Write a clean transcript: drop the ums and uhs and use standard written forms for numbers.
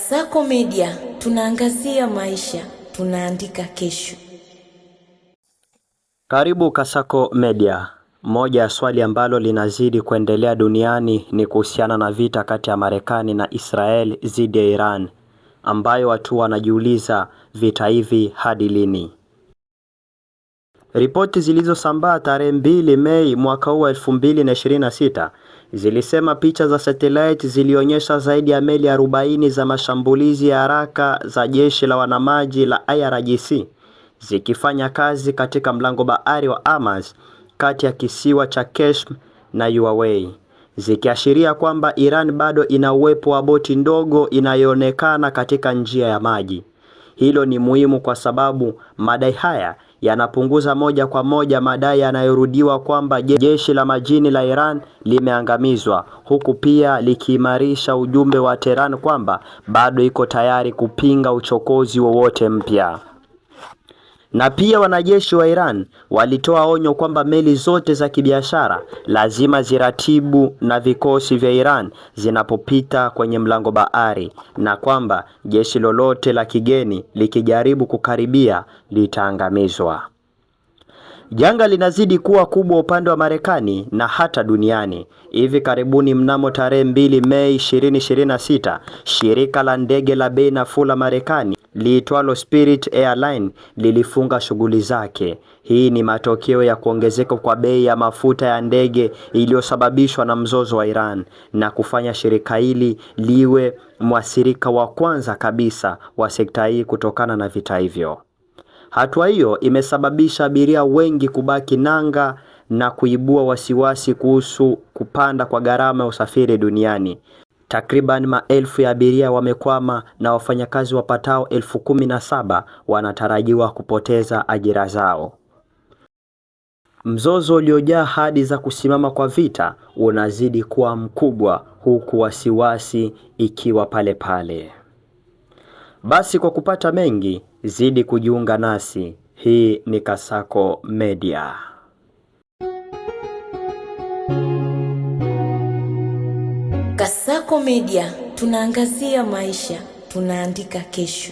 Kasako Media, tunaangazia maisha, tunaandika kesho. Karibu Kasako Media. Moja ya swali ambalo linazidi kuendelea duniani ni kuhusiana na vita kati ya Marekani na Israel dhidi ya Iran, ambayo watu wanajiuliza vita hivi hadi lini? Ripoti zilizosambaa tarehe 2 Mei mwaka huu 2026 zilisema picha za satellite zilionyesha zaidi ya meli 40 za mashambulizi ya haraka za jeshi la wanamaji la IRGC zikifanya kazi katika mlango bahari wa Hormuz kati ya kisiwa cha Qeshm na UAE, zikiashiria kwamba Iran bado ina uwepo wa boti ndogo inayoonekana katika njia ya maji. Hilo ni muhimu kwa sababu madai haya yanapunguza moja kwa moja madai yanayorudiwa kwamba jeshi la majini la Iran limeangamizwa, huku pia likiimarisha ujumbe wa Tehran kwamba bado iko tayari kupinga uchokozi wowote mpya. Na pia wanajeshi wa Iran walitoa onyo kwamba meli zote za kibiashara lazima ziratibu na vikosi vya Iran zinapopita kwenye mlango bahari, na kwamba jeshi lolote la kigeni likijaribu kukaribia litaangamizwa. Janga linazidi kuwa kubwa upande wa Marekani na hata duniani. Hivi karibuni mnamo tarehe 2 Mei 2026, shirika la ndege la bei nafuu la Marekani liitwalo Spirit Airline lilifunga shughuli zake. Hii ni matokeo ya kuongezeka kwa bei ya mafuta ya ndege iliyosababishwa na mzozo wa Iran, na kufanya shirika hili liwe mwathirika wa kwanza kabisa wa sekta hii kutokana na vita hivyo. Hatua hiyo imesababisha abiria wengi kubaki nanga na kuibua wasiwasi kuhusu kupanda kwa gharama ya usafiri duniani. Takriban maelfu ya abiria wamekwama na wafanyakazi wapatao 17,000 wanatarajiwa kupoteza ajira zao. Mzozo uliojaa hadi za kusimama kwa vita unazidi kuwa mkubwa, huku wasiwasi ikiwa pale pale. Basi kwa kupata mengi, zidi kujiunga nasi. Hii ni Kasako Media. Kasako Media, tunaangazia maisha, tunaandika kesho.